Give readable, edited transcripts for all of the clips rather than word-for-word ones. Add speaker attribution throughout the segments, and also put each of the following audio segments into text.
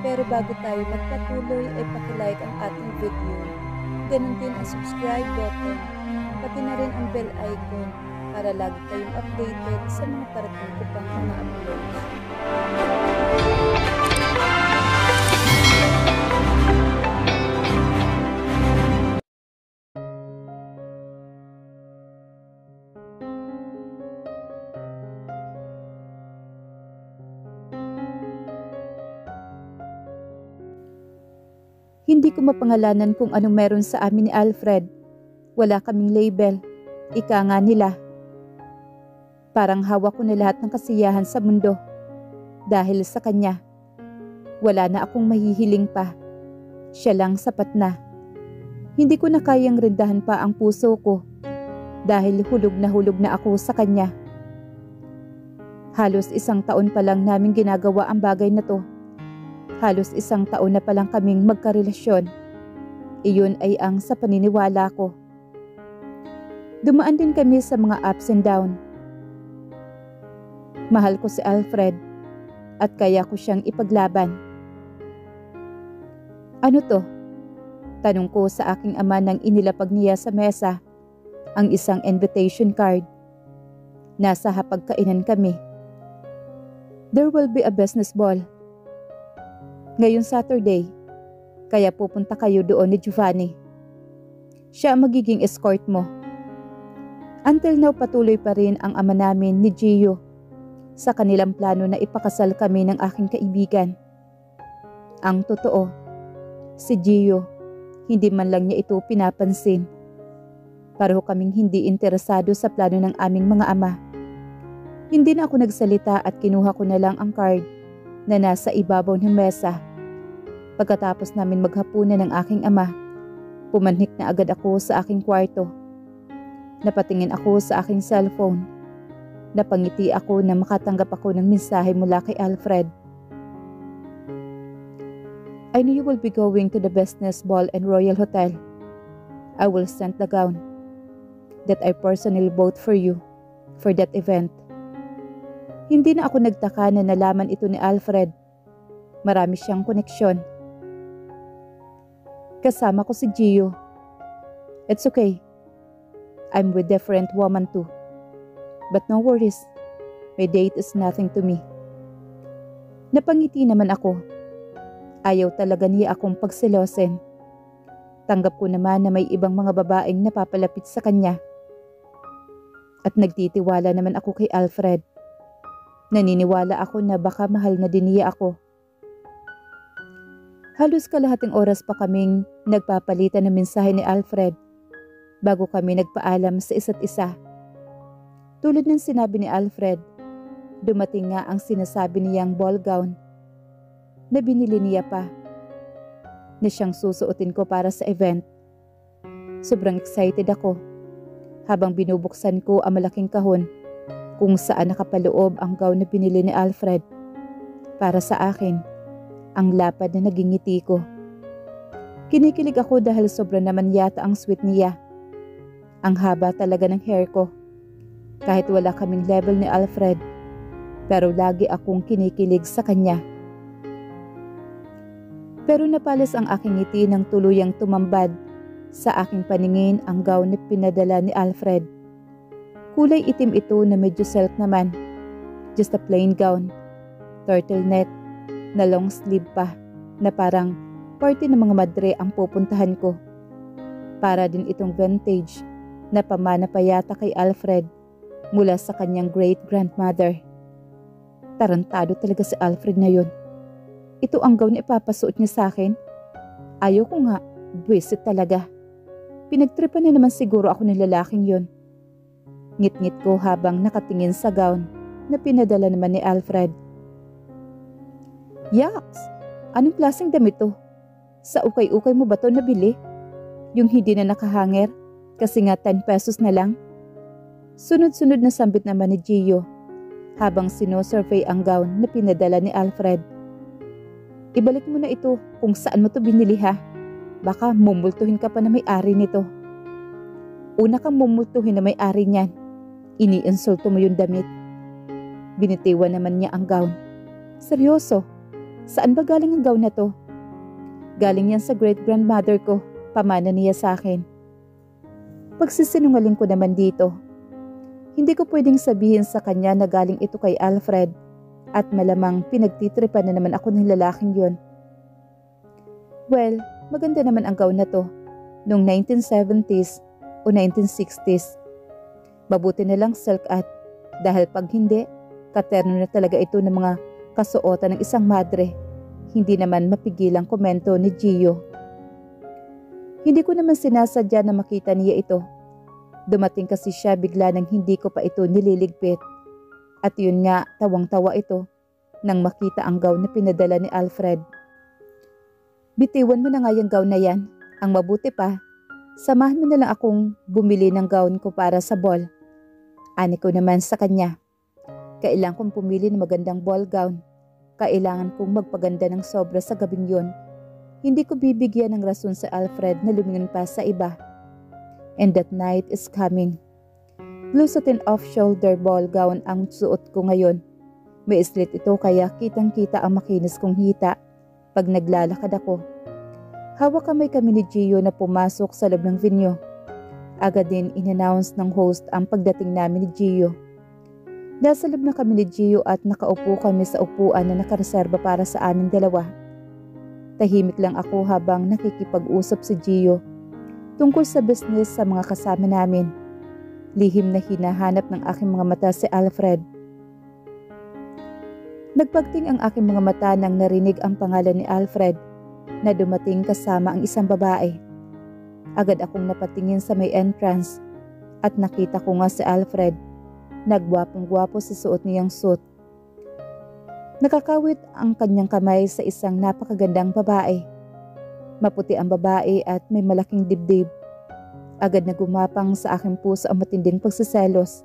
Speaker 1: Pero bago tayo magpatuloy ay pakilike ang ating video. Ganun din ang subscribe button, pati na rin ang bell icon para lagi kayong updated sa mga parating ko pang mga uploads. Hindi ko mapangalanan kung anong meron sa amin ni Alfred. Wala kaming label. Ika nga nila. Parang hawak ko na lahat ng kasiyahan sa mundo. Dahil sa kanya. Wala na akong mahihiling pa. Siya lang sapat na. Hindi ko na kayang rendahan pa ang puso ko. Dahil hulog na ako sa kanya. Halos 1 taon pa lang namin ginagawa ang bagay na to. Halos 1 taon na palang kaming magkarelasyon. Iyon ay ang sa paniniwala ko. Dumaan din kami sa mga ups and down. Mahal ko si Alfred at kaya ko siyang ipaglaban. Ano to? Tanong ko sa aking ama nang inilapag niya sa mesa ang isang invitation card. Nasa hapagkainan kami. There will be a business ball. Ngayong Saturday, kaya pupunta kayo doon ni Giovanni. Siya ang magiging escort mo. Until now patuloy pa rin ang ama namin ni Gio sa kanilang plano na ipakasal kami ng aking kaibigan. Ang totoo, si Gio, hindi man lang niya ito pinapansin. Pareho kaming hindi interesado sa plano ng aming mga ama. Hindi na ako nagsalita at kinuha ko na lang ang card na nasa ibabaw ng mesa. Pagkatapos namin maghapunan ng aking ama, pumanhik na agad ako sa aking kwarto. Napatingin ako sa aking cellphone. Napangiti ako na makatanggap ako ng mensahe mula kay Alfred. I know you will be going to the business ball and Royal Hotel. I will send the gown that I personally bought for you for that event. Hindi na ako nagtaka na nalaman ito ni Alfred. Marami siyang koneksyon. Kasama ko si Gio. It's okay. I'm with different woman too. But no worries. My date is nothing to me. Napangiti naman ako. Ayaw talaga niya akong pagselosin. Tanggap ko naman na may ibang mga babaeng napapalapit sa kanya. At nagtitiwala naman ako kay Alfred. Naniniwala ako na baka mahal na din niya ako. Halos kalahating oras pa kaming nagpapalitan ng mensahe ni Alfred bago kami nagpaalam sa isa't isa. Tulad ng sinabi ni Alfred, dumating nga ang sinasabi niyang ball gown na binili niya pa na siyang susuotin ko para sa event. Sobrang excited ako habang binubuksan ko ang malaking kahon kung saan nakapaloob ang gown na binili ni Alfred para sa akin. Ang lapad na naging ngiti ko. Kinikilig ako dahil sobra naman yata ang sweet niya. Ang haba talaga ng hair ko. Kahit wala kaming level ni Alfred, pero lagi akong kinikilig sa kanya. Pero napalis ang aking ngiti nang tuluyang tumambad sa aking paningin ang gown na pinadala ni Alfred. Kulay itim ito na medyo silk naman. Just a plain gown. Turtleneck na long sleeve pa na parang party ng mga madre ang pupuntahan ko. Para din itong vintage na pamana pa yata kay Alfred mula sa kanyang great-grandmother. Tarantado talaga si Alfred na yun. Ito ang gown na ipapasuot niya sa akin. Ayaw ko nga, buwisit talaga. Pinagtripan na naman siguro ako ng lalaking yun. Ngit-ngit ko habang nakatingin sa gown na pinadala naman ni Alfred. Yaks! Anong klaseng damit to? Sa ukay-ukay mo ba to nabili? Yung hindi na nakahanger kasi nga 10 pesos na lang? Sunod-sunod na sambit naman ni Gio habang sinosurvey ang gown na pinadala ni Alfred. Ibalik mo na ito kung saan mo to binili ha. Baka mumultuhin ka pa na may-ari nito. Una kang mumultuhin na may-ari niyan. Iniinsulto mo yung damit. Binitiwan naman niya ang gown. Seryoso, Saan ba galing ang gown na to? Galing yan sa great-grandmother ko. Pamana niya sa akin. Pagsisinungaling ko naman dito. Hindi ko pwedeng sabihin sa kanya na galing ito kay Alfred at malamang pinagtitripan na naman ako ng lalaking yun. Well, maganda naman ang gown na to noong 1970s o 1960s. Mabuti na lang silk at dahil pag hindi, katerno na talaga ito ng mga kasuotan ng isang madre. Hindi naman mapigilang komento ni Gio. Hindi ko naman sinasadya na makita niya ito. Dumating kasi siya bigla nang hindi ko pa ito nililigpit. At yun nga, tawang-tawa ito nang makita ang gown na pinadala ni Alfred. Bitiwan mo na nga yung gown na yan. Ang mabuti pa, samahan mo na lang akong bumili ng gown ko para sa ball. Ani ko naman sa kanya. Kailangan kong pumili ng magandang ball gown. Kailangan kong magpaganda ng sobra sa gabing yun. Hindi ko bibigyan ng rason sa Alfred na lumingon pa sa iba. And that night is coming. Blue satin off-shoulder ball gown ang suot ko ngayon. May slit ito kaya kitang-kita ang makinis kong hita pag naglalakad ako. Hawak kamay kami ni Gio na pumasok sa loob ng venue. Agad din in-announce ng host ang pagdating namin ni Gio. Nasa loob na kami ni Gio at nakaupo kami sa upuan na nakareserba para sa aming dalawa. Tahimik lang ako habang nakikipag-usap si Gio tungkol sa business sa mga kasama namin. Lihim na hinahanap ng aking mga mata si Alfred. Nagpagting ang aking mga mata nang narinig ang pangalan ni Alfred na dumating kasama ang isang babae. Agad akong napatingin sa may entrance at nakita ko nga si Alfred. Nagwapong-gwapo sa suot niyang suit. Nakakawit ang kanyang kamay sa isang napakagandang babae. Maputi ang babae at may malaking dibdib. Agad na gumapang sa aking puso ang matinding pagsiselos.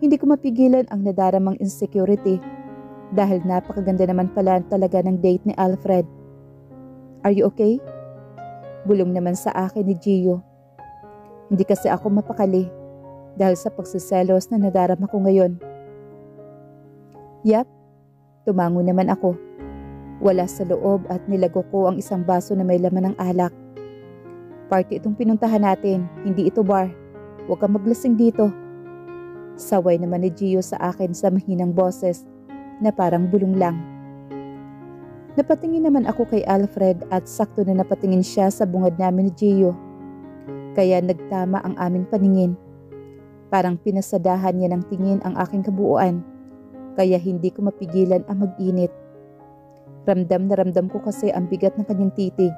Speaker 1: Hindi ko mapigilan ang nadaramang insecurity dahil napakaganda naman pala talaga ng date ni Alfred. Are you okay? Bulong naman sa akin ni Gio. Hindi kasi ako mapakali dahil sa pagsiselos na nadarama ko ngayon. Yap, tumango naman ako. Wala sa loob at nilago ko ang isang baso na may laman ng alak. Party itong pinuntahan natin, hindi ito bar. Huwag kang maglasing dito. Saway naman ni Gio sa akin sa mahinang boses na parang bulong lang. Napatingin naman ako kay Alfred at sakto na napatingin siya sa bungad namin ni Gio. Kaya nagtama ang aming paningin. Parang pinasadahan niya ng tingin ang aking kabuuan. Kaya hindi ko mapigilan ang mag-init. Ramdam na ramdam ko kasi ang bigat ng kanyang titig.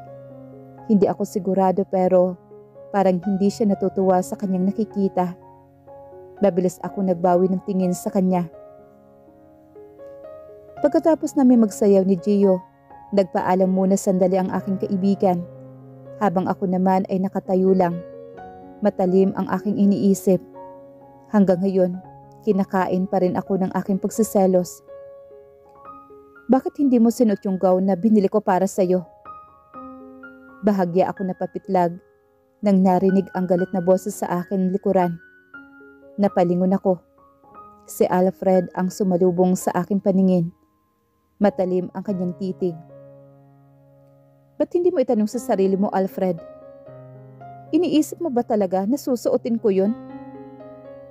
Speaker 1: Hindi ako sigurado pero parang hindi siya natutuwa sa kanyang nakikita. Mabilis ako nagbawi ng tingin sa kanya. Pagkatapos namin magsayaw ni Gio, nagpaalam muna sandali ang aking kaibigan. Habang ako naman ay nakatayo lang. Matalim ang aking iniisip. Hanggang ngayon, kinakain pa rin ako ng aking pagsiselos. Bakit hindi mo sinuot yung gown na binili ko para sa'yo? Bahagya ako napapitlag nang narinig ang galit na boses sa akin likuran. Napalingon ako. Si Alfred ang sumalubong sa aking paningin. Matalim ang kanyang titig. Ba't hindi mo itanong sa sarili mo, Alfred? Iniisip mo ba talaga na susuotin ko yun?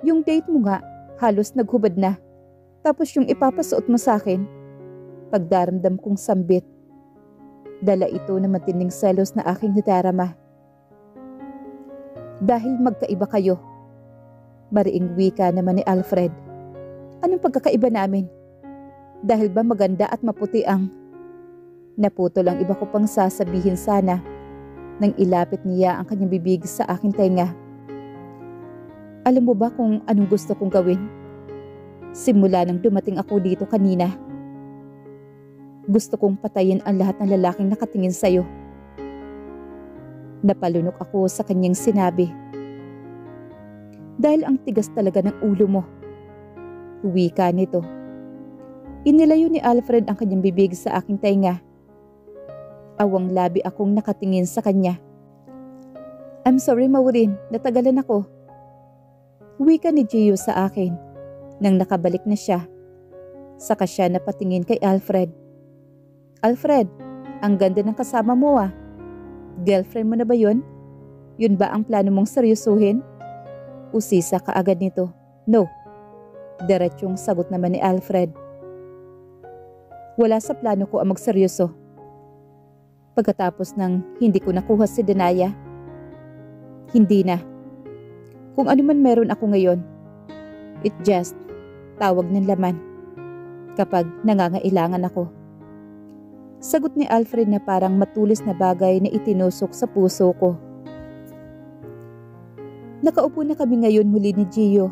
Speaker 1: Yung date mo nga, halos naghubad na. Tapos yung ipapasuot mo sa akin, pagdaramdam kong sambit. Dala ito na matinding selos na aking nadarama. Dahil magkaiba kayo. Mariing wika naman ni Alfred. Anong pagkakaiba namin? Dahil ba maganda at maputi ang... Naputol ang iba ko pang sasabihin sana nang ilapit niya ang kanyang bibig sa aking tenga. Alam mo ba kung anong gusto kong gawin? Simula nang dumating ako dito kanina. Gusto kong patayin ang lahat ng lalaking nakatingin sa'yo. Napalunok ako sa kanyang sinabi. Dahil ang tigas talaga ng ulo mo. Wika nito. Inilayo ni Alfred ang kanyang bibig sa aking tenga. Awang labi akong nakatingin sa kanya. I'm sorry, Maureen. Natagalan ako. Wika ni Gio sa akin nang nakabalik na siya. Saka siya napatingin kay Alfred. Alfred, ang ganda ng kasama mo ah. Girlfriend mo na ba yun? Yun ba ang plano mong seryosuhin? Usisa ka agad nito. No. Diretsyong sagot naman ni Alfred. Wala sa plano ko ang magseryoso. Pagkatapos ng hindi ko nakuha si Danaya, hindi na. Kung ano man meron ako ngayon, it just tawag ng laman kapag nangangailangan ako. Sagot ni Alfred na parang matulis na bagay na itinusok sa puso ko. Nakaupo na kami ngayon muli ni Gio.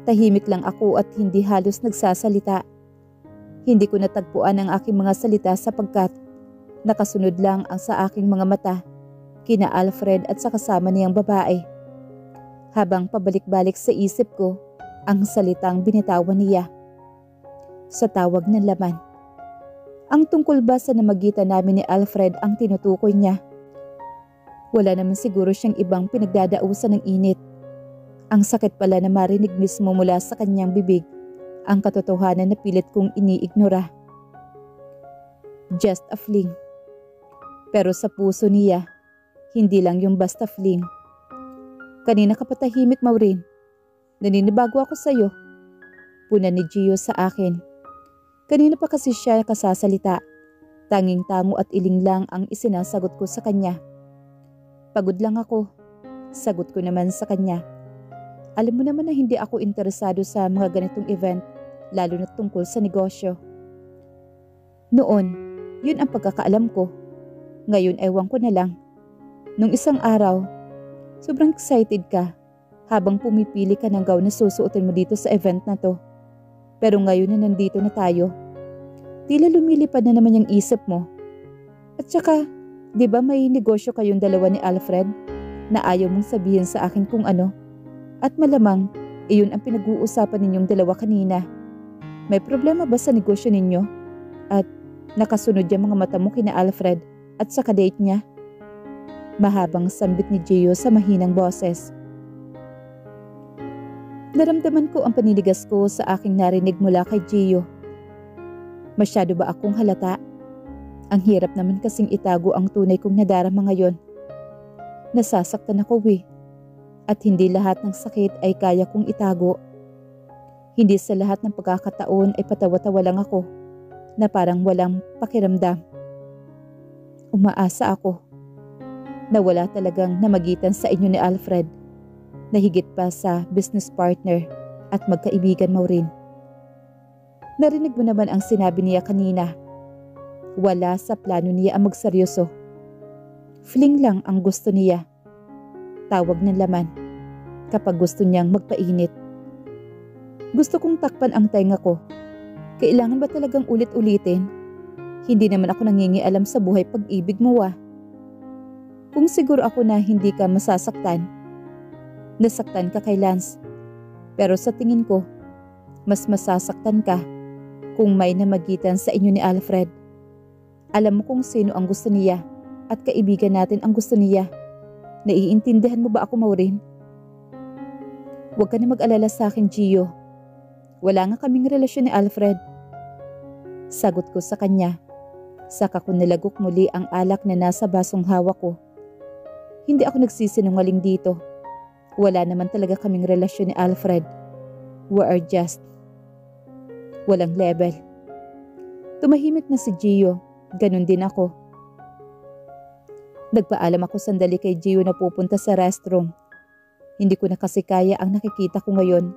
Speaker 1: Tahimik lang ako at hindi halos nagsasalita. Hindi ko natagpuan ang aking mga salita sapagkat nakasunod lang ang sa aking mga mata kina Alfred at sa kasama niyang babae. Habang pabalik-balik sa isip ko ang salitang binitawan niya. Sa tawag ng laman. Ang tungkol ba sa namagitan namin ni Alfred ang tinutukoy niya? Wala naman siguro siyang ibang pinagdadausan ng init. Ang sakit pala na marinig mismo mula sa kanyang bibig ang katotohanan na pilit kong iniignora. Just a fling. Pero sa puso niya, hindi lang yung basta fling. Kanina ka patahimik, Maureen. Naninibago ako sa'yo. Puna ni Gio sa akin. Kanina pa kasi siya kasasalita. Tanging tango at iling lang ang isinasagot ko sa kanya. Pagod lang ako. Sagot ko naman sa kanya. Alam mo naman na hindi ako interesado sa mga ganitong event, lalo na tungkol sa negosyo. Noon, yun ang pagkakaalam ko. Ngayon ewan ko na lang. Nung isang araw, sobrang excited ka habang pumipili ka ng gown na susuotin mo dito sa event na to. Pero ngayon na nandito na tayo, tila lumilipad na naman yung isip mo. At saka, di ba may negosyo kayong dalawa ni Alfred na ayaw mong sabihin sa akin kung ano? At malamang, iyon ang pinag-uusapan ninyong dalawa kanina. May problema ba sa negosyo ninyo? At nakasunod yung mga mata mo kina Alfred at sa kadate niya? Mahabang sambit ni Gio sa mahinang boses. Naramdaman ko ang paninigas ko sa aking narinig mula kay Gio. Masyado ba akong halata? Ang hirap naman kasing itago ang tunay kong nadarama ngayon. Nasasaktan ako At hindi lahat ng sakit ay kaya kong itago. Hindi sa lahat ng pagkakataon ay patawa-tawa lang ako na parang walang pakiramdam. Umaasa ako na wala talagang namagitan sa inyo ni Alfred na higit pa sa business partner at magkaibigan, Maureen. Narinig mo naman ang sinabi niya kanina. Wala sa plano niya ang magseryoso. Fling lang ang gusto niya. Tawag ng laman kapag gusto niyang magpainit. Gusto kong takpan ang tenga ko. Kailangan ba talagang ulit-ulitin? Hindi naman ako nangingialam sa buhay pag-ibig mo Kung siguro ako na hindi ka masasaktan, nasaktan ka kay Lance. Pero sa tingin ko, mas masasaktan ka kung may namagitan sa inyo ni Alfred. Alam mo kung sino ang gusto niya at kaibigan natin ang gusto niya. Naiintindihan mo ba ako, Maureen? Huwag ka na mag-alala sa akin, Gio. Wala nga kaming relasyon ni Alfred. Sagot ko sa kanya. Saka ko nilagok muli ang alak na nasa basong hawak ko. Hindi ako nagsisinungaling dito. Wala naman talaga kaming relasyon ni Alfred. We are just walang level. Tumahimik na si Gio. Ganun din ako. Nagpaalam ako sandali kay Gio na pupunta sa restroom. Hindi ko na kasi kaya ang nakikita ko ngayon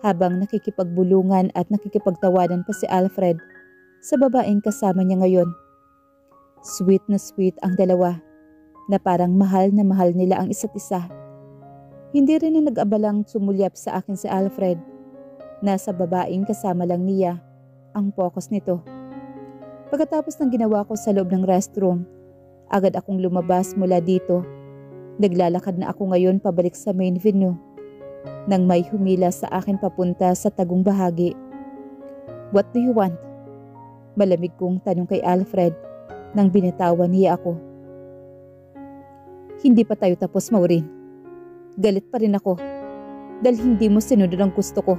Speaker 1: habang nakikipagbulungan at nakikipagtawanan pa si Alfred sa babaeng kasama niya ngayon. Sweet na sweet ang dalawa na parang mahal na mahal nila ang isa't isa. Hindi rin na nag-abalang sumulyap sa akin si Alfred. Nasa babaeng kasama lang niya ang focus nito. Pagkatapos ng ginawa ko sa loob ng restroom, agad akong lumabas mula dito. Naglalakad na ako ngayon pabalik sa main venue nang may humila sa akin papunta sa tagong bahagi. What do you want? Malamig kong tanong kay Alfred nang binitawan niya ako. Hindi pa tayo tapos, Maureen. Galit pa rin ako dahil hindi mo sinunod ang gusto ko.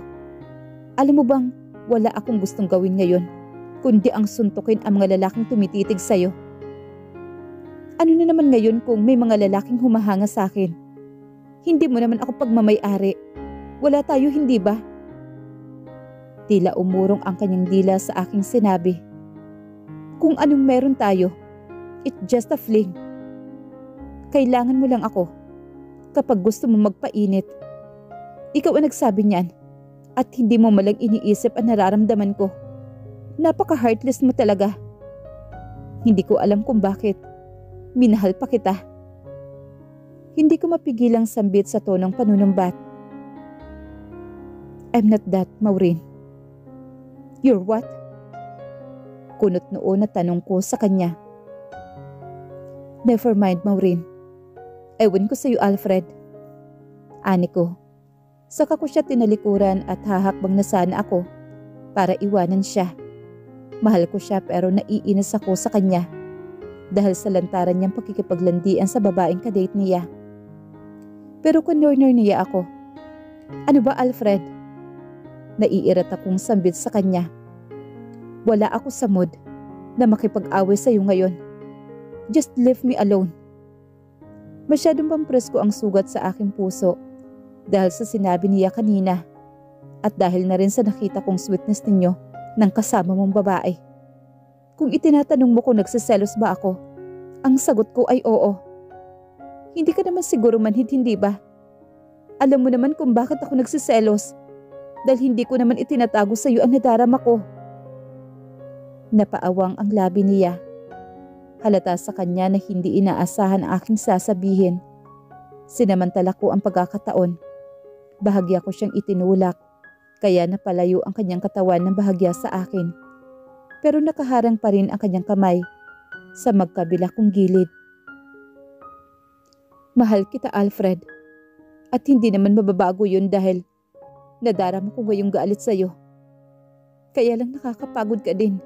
Speaker 1: Alam mo bang wala akong gustong gawin ngayon kundi ang suntukin ang mga lalaking tumititig sa'yo. Ano na naman ngayon kung may mga lalaking humahanga sa akin? Hindi mo naman ako pagmamay-ari. Wala tayo, hindi ba? Tila umurong ang kanyang dila sa aking sinabi. Kung anong meron tayo, it's just a fling. Kailangan mo lang ako kapag gusto mo magpainit. Ikaw ang nagsabi niyan at hindi mo malang iniisip ang nararamdaman ko. Napaka-heartless mo talaga. Hindi ko alam kung bakit. Minahal pa kita. Hindi ko mapigilang sambit sa tonong panunumbat. I'm not that, Maureen. You're what? Kunot noon na tanong ko sa kanya. Never mind, Maureen. Ewan ko sa iyo, Alfred. Ani ko. Saka ko siya tinalikuran at hahakbang na sana ako para iwanan siya. Mahal ko siya pero naiinis ako sa kanya dahil sa lantaran niyang pakikipaglandian sa babaeng kadate niya. Pero kinorner niya ako. Ano ba, Alfred? Naiirat akong sambit sa kanya. Wala ako sa mood na makipag-away sa iyo ngayon. Just leave me alone. Masyadong pampresko ang sugat sa aking puso dahil sa sinabi niya kanina at dahil na rin sa nakita kong sweetness ninyo ng kasama mong babae. Kung itinatanong mo kung nagsiselos ba ako, ang sagot ko ay oo. Hindi ka naman siguro manhid, hindi ba? Alam mo naman kung bakit ako nagsiselos dahil hindi ko naman itinatago sa iyo ang nadarama ko. Napaawang ang labi niya. Halata sa kanya na hindi inaasahan ang aking sasabihin. Sinamantala ko ang pagkakataon. Bahagya ko siyang itinulak, kaya napalayo ang kanyang katawan ng bahagya sa akin. Pero nakaharang pa rin ang kanyang kamay sa magkabila kong gilid. Mahal kita, Alfred. At hindi naman mababago yun dahil nadarama ko ngayong galit sa'yo. Kaya lang nakakapagod ka din.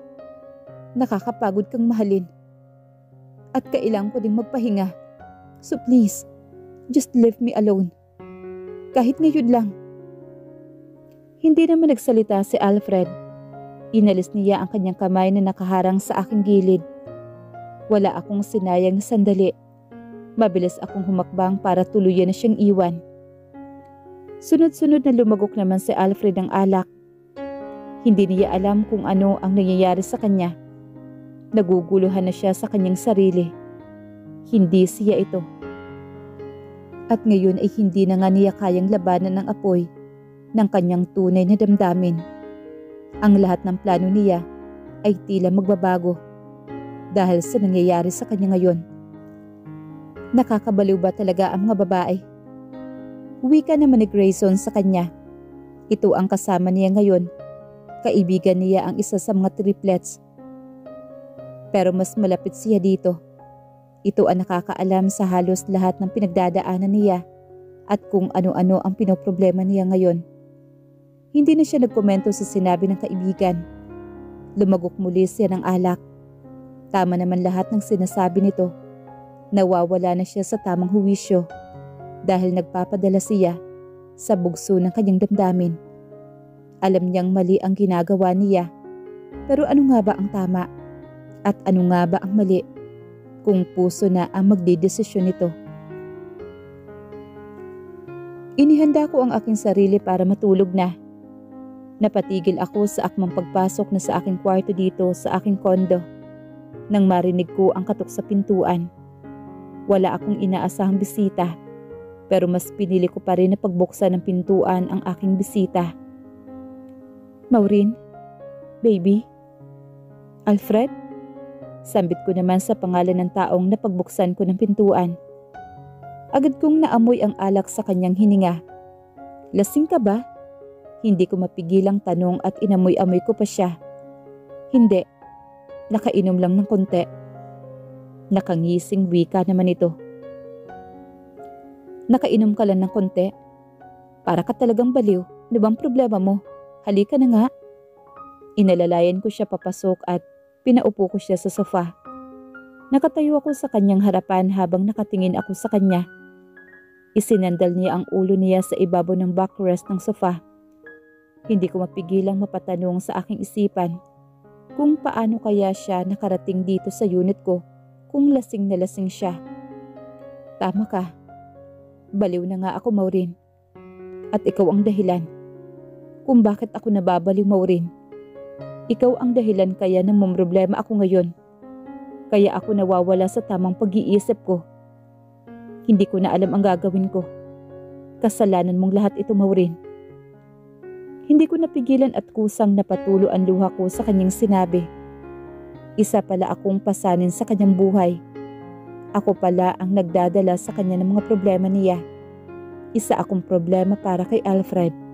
Speaker 1: Nakakapagod kang mahalin. At kailangan ko ding magpahinga. So please, just leave me alone. Kahit ngayon lang. Hindi naman nagsalita si Alfred. Inalis niya ang kanyang kamay na nakaharang sa aking gilid. Wala akong sinayang sandali. Mabilis akong humakbang para tuluyan na siyang iwan. Sunod-sunod na lumagok naman si Alfred ng alak. Hindi niya alam kung ano ang nangyayari sa kanya. Naguguluhan na siya sa kanyang sarili. Hindi siya ito. At ngayon ay hindi na nga niya kayang labanan ng apoy ng kanyang tunay na damdamin. Ang lahat ng plano niya ay tila magbabago dahil sa nangyayari sa kanya ngayon. Nakakabaliw ba talaga ang mga babae? Wika naman ni Grayson sa kanya. Ito ang kasama niya ngayon. Kaibigan niya ang isa sa mga triplets. Pero mas malapit siya dito. Ito ang nakakaalam sa halos lahat ng pinagdadaanan niya at kung ano-ano ang pinoproblema niya ngayon. Hindi na siya nagkomento sa sinabi ng kaibigan. Lumagok muli siya ng alak. Tama naman lahat ng sinasabi nito. Nawawala na siya sa tamang huwisyo dahil nagpapadala siya sa bugso ng kanyang damdamin. Alam niyang mali ang ginagawa niya. Pero ano nga ba ang tama? At ano nga ba ang mali? Kung puso na ang magdidesisyon nito. Inihanda ko ang aking sarili para matulog na. Napatigil ako sa akmang pagpasok na sa aking kwarto dito sa aking kondo nang marinig ko ang katok sa pintuan. Wala akong inaasahang bisita pero mas pinili ko pa rin na pagbuksan ng pintuan ang aking bisita. Maureen? Baby? Alfred? Sambit ko naman sa pangalan ng taong napagbuksan ko ng pintuan. Agad kong naamoy ang alak sa kanyang hininga. Lasing ka ba? Hindi ko mapigilang tanong at inamoy-amoy ko pa siya. Hindi. Nakainom lang ng konti. Nakangising wika naman ito. Nakainom ka lang ng konti? Para ka talagang baliw. Ano bang problema mo? Halika na nga. Inalalayan ko siya papasok at pinaupo ko siya sa sofa. Nakatayo ako sa kanyang harapan habang nakatingin ako sa kanya. Isinandal niya ang ulo niya sa ibabaw ng backrest ng sofa. Hindi ko mapigilang mapatanong sa aking isipan kung paano kaya siya nakarating dito sa unit ko kung lasing na lasing siya. Tama ka. Baliw na nga ako, Maureen. At ikaw ang dahilan kung bakit ako nababaliw, Maureen. Ikaw ang dahilan kaya nang mamroblema ako ngayon. Kaya ako nawawala sa tamang pag-iisip ko. Hindi ko na alam ang gagawin ko. Kasalanan mong lahat ito, Maureen. Hindi ko napigilan at kusang napatulo ang luha ko sa kanyang sinabi. Isa pala akong pasanin sa kanyang buhay. Ako pala ang nagdadala sa kanya ng mga problema niya. Isa akong problema para kay Alfred.